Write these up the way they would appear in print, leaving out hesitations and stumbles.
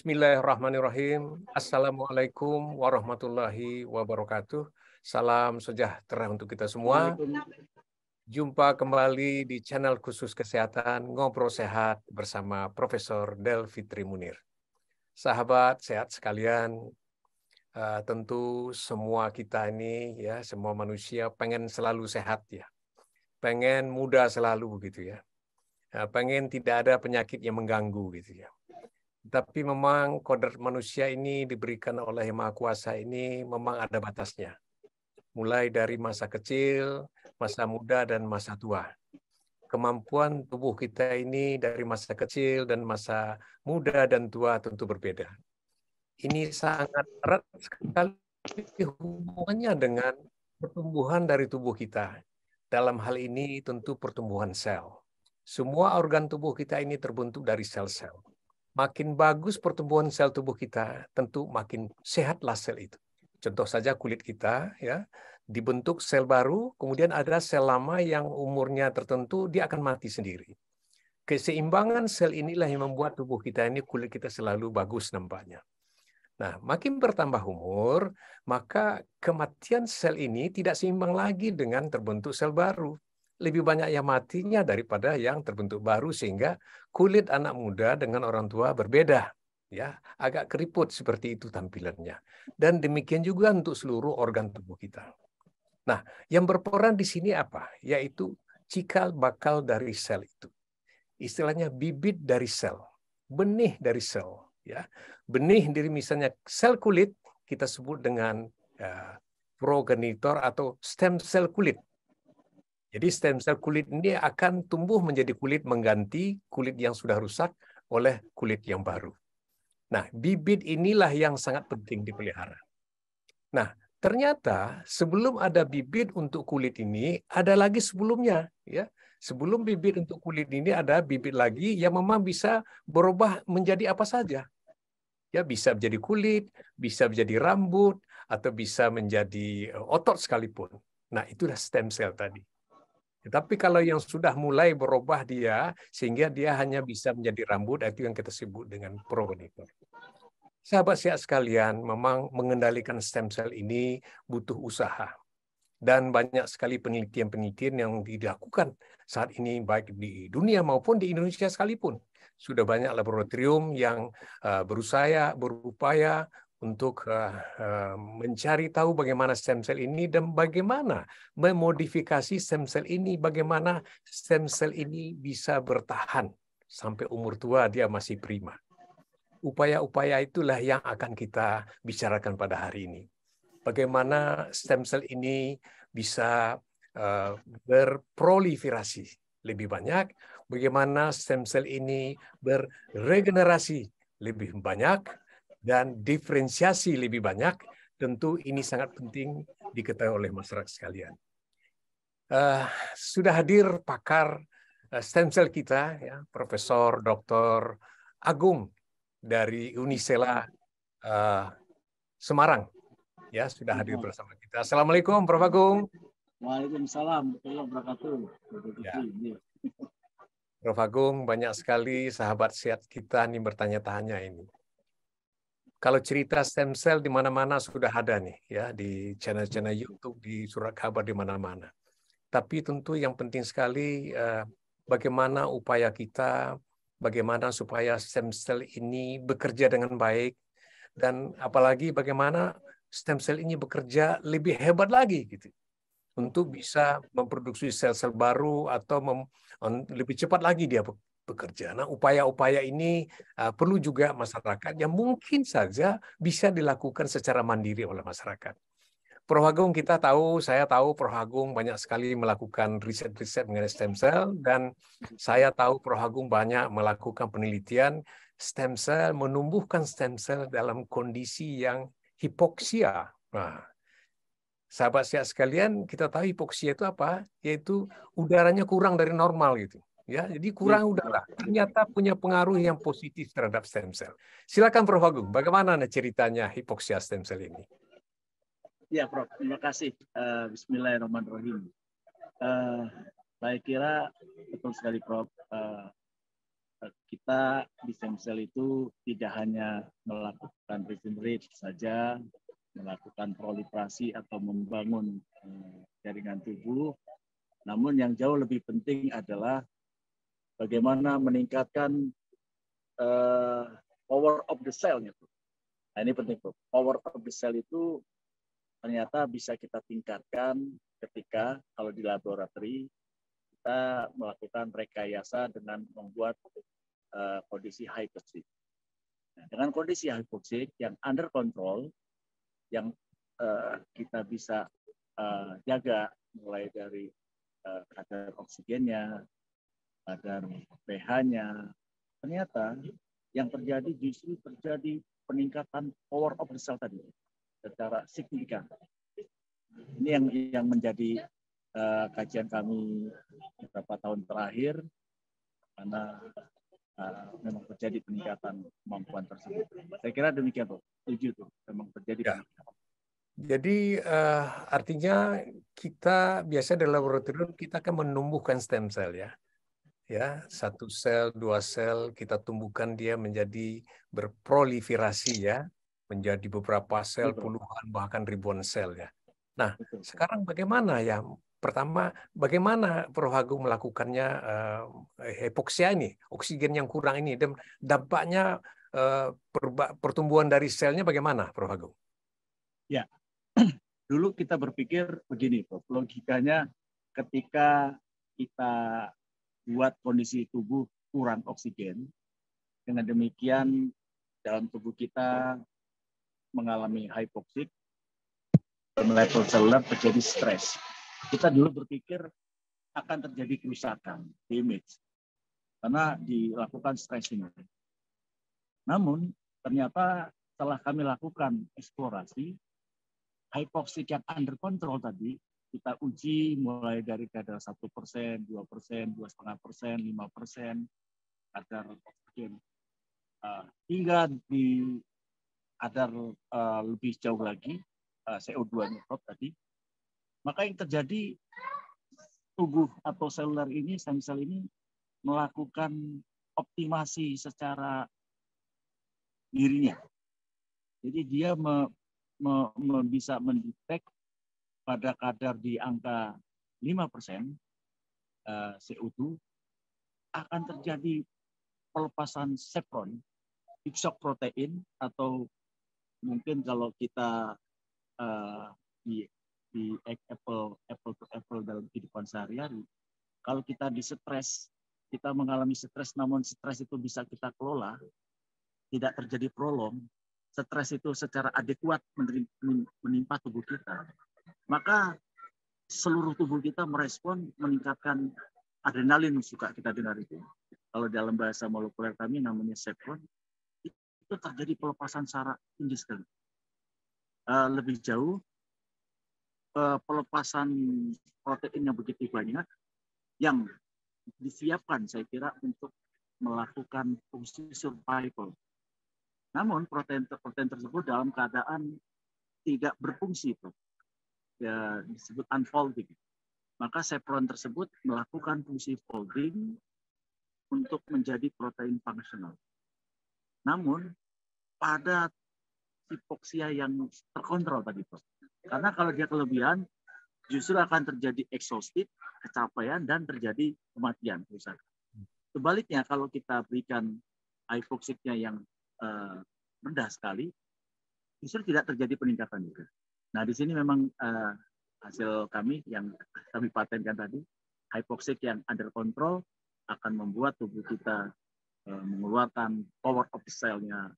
Bismillahirrahmanirrahim. Assalamualaikum warahmatullahi wabarakatuh. Salam sejahtera untuk kita semua. Jumpa kembali di channel khusus kesehatan Ngobrol Sehat bersama Profesor Del Fitri Munir. Sahabat sehat sekalian, tentu semua kita ini ya, semua manusia pengen selalu sehat ya. Pengen muda selalu gitu ya. Pengen tidak ada penyakit yang mengganggu gitu ya. Tapi memang kodrat manusia ini diberikan oleh Yang Maha Kuasa ini memang ada batasnya. Mulai dari masa kecil, masa muda, dan masa tua. Kemampuan tubuh kita ini dari masa kecil dan masa muda dan tua tentu berbeda. Ini sangat erat sekali hubungannya dengan pertumbuhan dari tubuh kita. Dalam hal ini tentu pertumbuhan sel. Semua organ tubuh kita ini terbentuk dari sel-sel. Makin bagus pertumbuhan sel tubuh kita, tentu makin sehatlah sel itu. Contoh saja kulit kita, ya, dibentuk sel baru, kemudian ada sel lama yang umurnya tertentu, dia akan mati sendiri. Keseimbangan sel inilah yang membuat tubuh kita ini, kulit kita selalu bagus nampaknya. Nah, makin bertambah umur, maka kematian sel ini tidak seimbang lagi dengan terbentuk sel baru. Lebih banyak yang matinya daripada yang terbentuk baru, sehingga kulit anak muda dengan orang tua berbeda, ya, agak keriput seperti itu tampilannya. Dan demikian juga untuk seluruh organ tubuh kita. Nah, yang berperan di sini apa? Yaitu cikal bakal dari sel itu. Istilahnya bibit dari sel, benih dari sel, ya. Benih dari misalnya sel kulit kita sebut dengan progenitor atau stem sel kulit. Jadi stem sel kulit ini akan tumbuh menjadi kulit mengganti kulit yang sudah rusak oleh kulit yang baru. Nah, bibit inilah yang sangat penting dipelihara. Nah, ternyata sebelum ada bibit untuk kulit ini, ada lagi sebelumnya, ya. Sebelum bibit untuk kulit ini ada bibit lagi yang memang bisa berubah menjadi apa saja. Ya, bisa menjadi kulit, bisa menjadi rambut, atau bisa menjadi otot sekalipun. Nah, itulah stem cell tadi. Tetapi kalau yang sudah mulai berubah dia, sehingga dia hanya bisa menjadi rambut, itu yang kita sebut dengan progenitor. Sahabat sehat sekalian, memang mengendalikan stem cell ini butuh usaha. Dan banyak sekali penelitian-penelitian yang dilakukan saat ini, baik di dunia maupun di Indonesia sekalipun. Sudah banyak laboratorium yang berupaya untuk mencari tahu bagaimana stem cell ini dan bagaimana memodifikasi stem cell ini, bagaimana stem cell ini bisa bertahan sampai umur tua dia masih prima. Upaya-upaya itulah yang akan kita bicarakan pada hari ini. Bagaimana stem cell ini bisa berproliferasi lebih banyak, bagaimana stem cell ini berregenerasi lebih banyak, dan diferensiasi lebih banyak. Tentu ini sangat penting diketahui oleh masyarakat sekalian. Sudah hadir pakar stem cell kita, ya, Profesor Dr. Agung dari Unisela Semarang. Ya, sudah hadir bersama kita. Assalamualaikum, Prof. Agung. Waalaikumsalam warahmatullahi wabarakatuh. Ya. Prof. Agung, banyak sekali sahabat sehat kita nih bertanya-tanya ini. Kalau cerita stem cell di mana-mana sudah ada nih, ya, di channel-channel YouTube, di surat kabar di mana-mana. Tapi tentu yang penting sekali bagaimana upaya kita, bagaimana supaya stem cell ini bekerja dengan baik, dan apalagi bagaimana stem cell ini bekerja lebih hebat lagi gitu, untuk bisa memproduksi sel-sel baru atau lebih cepat lagi dia bekerja. Nah, upaya-upaya ini perlu juga masyarakat yang mungkin saja bisa dilakukan secara mandiri oleh masyarakat. Prof. Agung, saya tahu Prof. Agung banyak sekali melakukan riset-riset mengenai stem cell, dan saya tahu Prof. Agung banyak melakukan penelitian stem cell, menumbuhkan stem cell dalam kondisi yang hipoksia. Nah, sahabat sehat sekalian, kita tahu hipoksia itu apa? Yaitu udaranya kurang dari normal gitu. Ya, jadi kurang udara. Ternyata punya pengaruh yang positif terhadap stem cell. Silakan Prof. Agung, bagaimana ceritanya hipoksia stem cell ini? Ya, Prof. Terima kasih. Bismillahirrahmanirrahim. Saya kira betul sekali, Prof. kita di stem cell itu tidak hanya melakukan regenerate saja, melakukan proliferasi atau membangun jaringan tubuh, namun yang jauh lebih penting adalah bagaimana meningkatkan power of the cell-nya. Nah, ini penting, Bro. Power of the cell itu ternyata bisa kita tingkatkan ketika kalau di laboratori kita melakukan rekayasa dengan membuat kondisi hypoxic. Nah, dengan kondisi hypoxic yang under control, yang kita bisa jaga mulai dari kadar oksigennya, kadar pH-nya, ternyata yang terjadi justru terjadi peningkatan power of the cell tadi secara signifikan. Ini yang menjadi kajian kami beberapa tahun terakhir, karena memang terjadi peningkatan kemampuan tersebut. Saya kira demikian, Pak. Setuju tuh, memang terjadi peningkatan. Jadi artinya kita biasa di laboratorium kita akan menumbuhkan stem cell ya. Ya, 1 sel, 2 sel kita tumbuhkan dia menjadi berproliferasi ya, menjadi beberapa sel, puluhan bahkan ribuan sel ya. Nah, sekarang bagaimana ya? Pertama, bagaimana Prof. Agung melakukannya hipoksia ini, oksigen yang kurang ini, dan dampaknya pertumbuhan dari selnya bagaimana, Prof. Agung? Ya, dulu kita berpikir begini, Prof. Logikanya ketika kita buat kondisi tubuh kurang oksigen, dengan demikian dalam tubuh kita mengalami hypoxic, level seluler terjadi stres. Kita dulu berpikir akan terjadi kerusakan damage karena dilakukan stretching. Namun ternyata setelah kami lakukan eksplorasi, hypoxic yang under control tadi kita uji mulai dari kadar 1%, 2%, 2,5%, 5%, kadar oksigen hingga di kadar lebih jauh lagi CO2-nya tadi. Maka yang terjadi tubuh atau seluler ini, stem cell ini melakukan optimasi secara dirinya. Jadi dia bisa mendetek pada kadar di angka 5% CO2 akan terjadi pelepasan sepron, shock protein, atau mungkin kalau kita di apple to apple dalam kehidupan sehari-hari, kalau kita distress, kita mengalami stres, namun stres itu bisa kita kelola, tidak terjadi prolong, stres itu secara adekuat menimpa tubuh kita, maka seluruh tubuh kita merespon, meningkatkan adrenalin, suka kita dengar itu. Kalau dalam bahasa molekuler kami namanya sepron, itu terjadi pelepasan secara tinggi sekali. Lebih jauh, pelepasan protein yang begitu banyak yang disiapkan, saya kira, untuk melakukan fungsi survival. Namun protein tersebut dalam keadaan tidak berfungsi, ya, disebut unfolding. Maka sepron tersebut melakukan fungsi folding untuk menjadi protein fungsional. Namun pada hipoksia yang terkontrol tadi, karena kalau dia kelebihan, justru akan terjadi exhausted, kecapaian, dan terjadi kematian. Sebaliknya, kalau kita berikan hypoxicnya yang rendah sekali, justru tidak terjadi peningkatan juga. Nah, di sini memang hasil kami yang kami patenkan tadi, hypoxic yang under control akan membuat tubuh kita mengeluarkan power of the cell-nya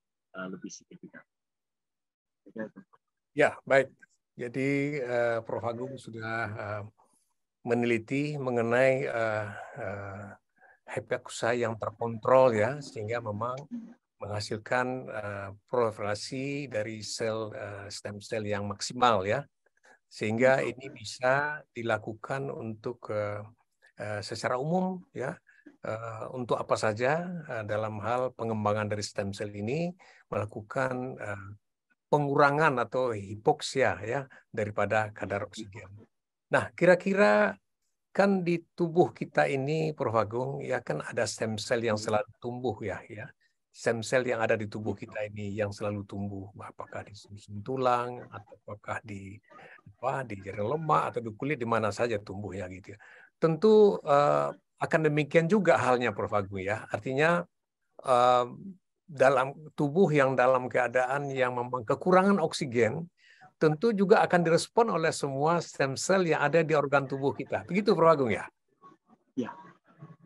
lebih signifikan. Ya, baik. Jadi Prof. Agung sudah meneliti mengenai hypoxia yang terkontrol ya, sehingga memang menghasilkan proliferasi dari sel stem cell yang maksimal ya, sehingga ini bisa dilakukan untuk secara umum ya, untuk apa saja dalam hal pengembangan dari stem cell ini, melakukan pengurangan atau hipoksia ya daripada kadar oksigen. Nah, kira-kira kan di tubuh kita ini, Prof. Agung, ya kan ada stem cell yang selalu tumbuh ya. Stem cell yang ada di tubuh kita ini yang selalu tumbuh, apakah di sum-sum tulang, atau apakah di jaring lemak atau di kulit, di mana saja tumbuh ya gitu ya. Tentu akan demikian juga halnya, Prof. Agung ya. Artinya dalam tubuh yang dalam keadaan yang memang kekurangan oksigen, tentu juga akan direspon oleh semua stem cell yang ada di organ tubuh kita. Begitu, Prof. Agung ya? Ya,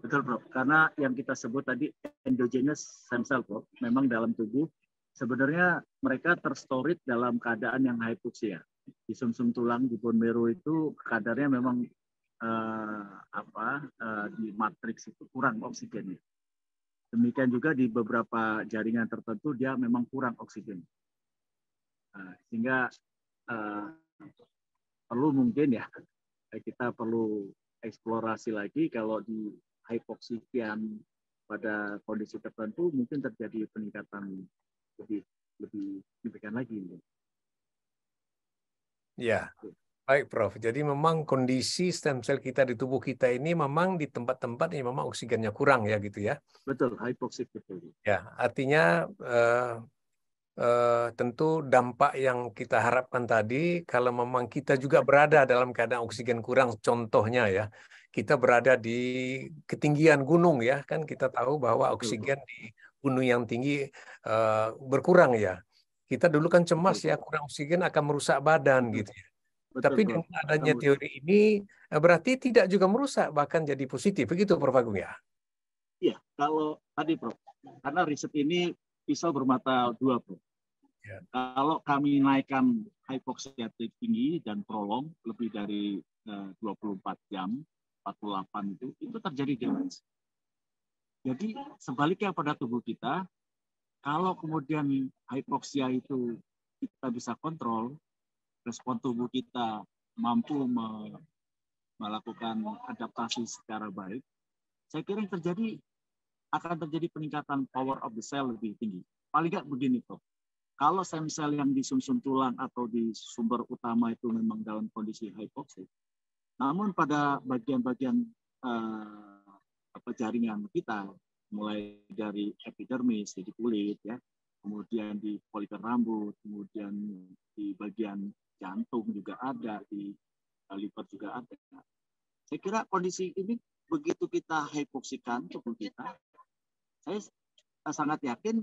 betul, Prof. Karena yang kita sebut tadi endogenous stem cell, Prof. Memang dalam tubuh sebenarnya mereka terstorit dalam keadaan yang hypoxia. Di sumsum tulang, di bone marrow itu kadarnya memang di matriks itu kurang oksigennya. Demikian juga di beberapa jaringan tertentu dia memang kurang oksigen. Sehingga perlu mungkin ya kita perlu eksplorasi lagi kalau di hypoxikian pada kondisi tertentu mungkin terjadi peningkatan lebih signifikan lagi. Ya, baik Prof. Jadi memang kondisi stem cell kita di tubuh kita ini memang di tempat-tempat yang memang oksigennya kurang ya gitu ya. Betul, hypoxik betul. Ya, artinya tentu dampak yang kita harapkan tadi, kalau memang kita juga berada dalam keadaan oksigen kurang, contohnya ya, kita berada di ketinggian gunung ya, kan kita tahu bahwa oksigen di gunung yang tinggi berkurang ya. Kita dulu kan cemas ya, kurang oksigen akan merusak badan gitu ya. Tapi dengan adanya teori ini berarti tidak juga merusak, bahkan jadi positif, begitu Prof. Agung ya? Iya, kalau tadi Prof, karena riset ini pisau bermata dua, Prof. Ya. Kalau kami naikkan hypoxia tinggi dan prolong lebih dari 24 jam, 48 itu terjadi damage. Jadi sebaliknya pada tubuh kita, kalau kemudian hypoxia itu kita bisa kontrol, respon tubuh kita mampu melakukan adaptasi secara baik, saya kira yang akan terjadi peningkatan power of the cell lebih tinggi. Paling nggak begini, Prof. Kalau stem cell yang di sumsum tulang atau di sumber utama itu memang dalam kondisi hypoxia, namun pada bagian-bagian jaringan kita, mulai dari epidermis di kulit, ya, kemudian di folikel rambut, kemudian di bagian jantung juga ada, di liver juga ada. Saya kira kondisi ini begitu kita hypoxikan tubuh kita, saya sangat yakin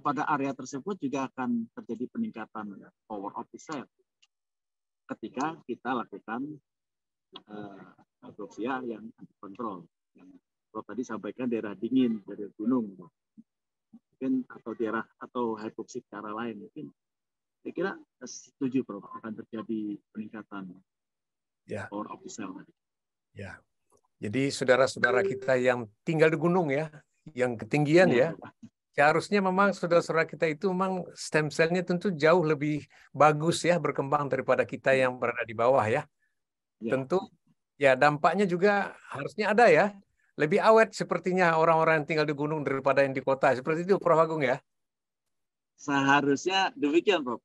pada area tersebut juga akan terjadi peningkatan power of the cell ketika kita lakukan hypoxia yang kontrol. Yang Prof tadi sampaikan daerah dingin, daerah gunung, mungkin atau daerah atau hypoxia cara lain mungkin. Saya kira setuju Prof akan terjadi peningkatan power of the cell. Ya. Jadi saudara-saudara kita yang tinggal di gunung ya, yang ketinggian ya, seharusnya memang saudara-saudara kita itu memang stem cell-nya tentu jauh lebih bagus ya berkembang daripada kita yang berada di bawah ya. Tentu ya dampaknya juga harusnya ada ya. Lebih awet sepertinya orang-orang yang tinggal di gunung daripada yang di kota. Seperti itu Prof. Agung ya? Seharusnya demikian Prof.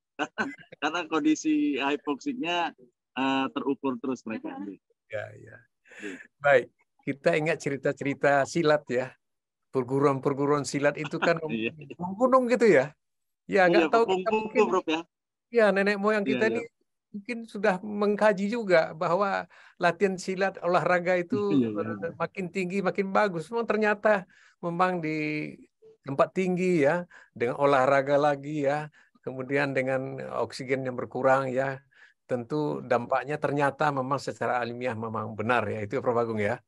Karena kondisi hypoxiknya terukur terus mereka. Ya. Baik, kita ingat cerita-cerita silat ya. Perguruan-perguruan silat itu kan gunung gitu ya. Ya, nggak tahu kita mungkin ya nenek moyang kita ini mungkin sudah mengkaji juga bahwa latihan silat olahraga itu makin tinggi makin bagus. Memang ternyata memang di tempat tinggi ya, dengan olahraga lagi ya, kemudian dengan oksigen yang berkurang ya, tentu dampaknya ternyata memang secara ilmiah memang benar ya. Itu Prof. Agung ya.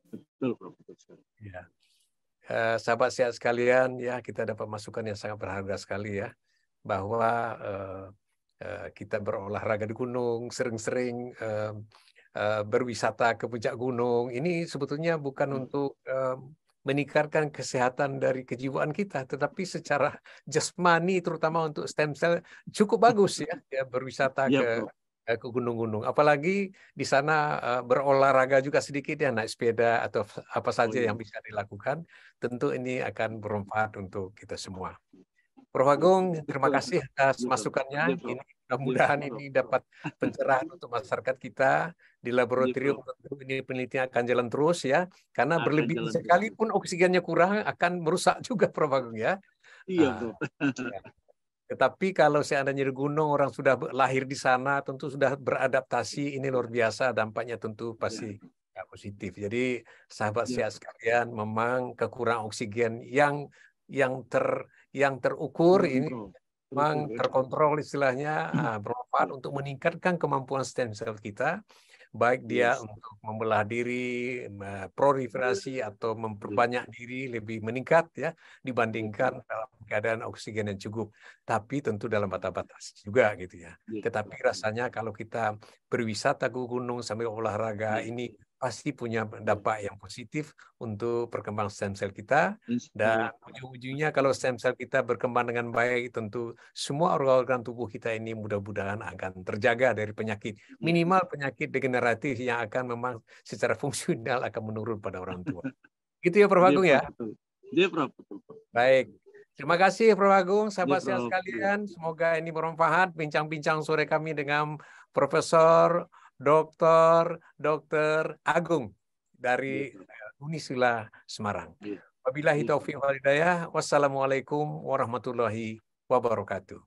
Betul, Prof. Ya. Sahabat sehat sekalian, ya kita dapat masukan yang sangat berharga sekali ya, bahwa kita berolahraga di gunung, sering-sering berwisata ke puncak gunung. Ini sebetulnya bukan untuk meningkatkan kesehatan dari kejiwaan kita, tetapi secara jasmani, terutama untuk stem cell, cukup bagus ya berwisata ke gunung-gunung. Apalagi di sana berolahraga juga sedikit ya, naik sepeda atau apa saja yang bisa dilakukan. Tentu ini akan bermanfaat untuk kita semua. Prof. Agung, terima kasih atas masukannya. Ini Mudah-mudahan ini dapat pencerahan untuk masyarakat kita. Di laboratorium tentu ini penelitian akan jalan terus ya, karena berlebihan sekalipun oksigennya kurang akan merusak juga Prof. Agung ya. Iya, Bro. Ya. Tetapi kalau seandainya di gunung orang sudah lahir di sana, tentu sudah beradaptasi, ini luar biasa dampaknya tentu pasti positif. Jadi sahabat sehat sekalian, memang kekurangan oksigen yang terukur ini memang terkontrol istilahnya bermanfaat untuk meningkatkan kemampuan stem cell kita, baik dia untuk membelah diri, proliferasi atau memperbanyak diri lebih meningkat ya dibandingkan dalam keadaan oksigen yang cukup. Tapi tentu dalam batas-batas juga gitu ya. Tetapi rasanya kalau kita berwisata ke gunung sambil olahraga ini pasti punya dampak yang positif untuk perkembangan stem cell kita, dan ujung-ujungnya kalau stem cell kita berkembang dengan baik, tentu semua organ-organ tubuh kita ini mudah-mudahan akan terjaga dari penyakit, minimal penyakit degeneratif yang akan memang secara fungsional akan menurun pada orang tua. Gitu ya Prof. Agung ya? Iya Prof. Baik. Terima kasih Prof. Agung, sahabat sehat sekalian. Semoga ini bermanfaat bincang-bincang sore kami dengan Profesor Dr. Agung dari Unisula Semarang. Wabillahi taufiq wal hidayah. Wassalamualaikum warahmatullahi wabarakatuh.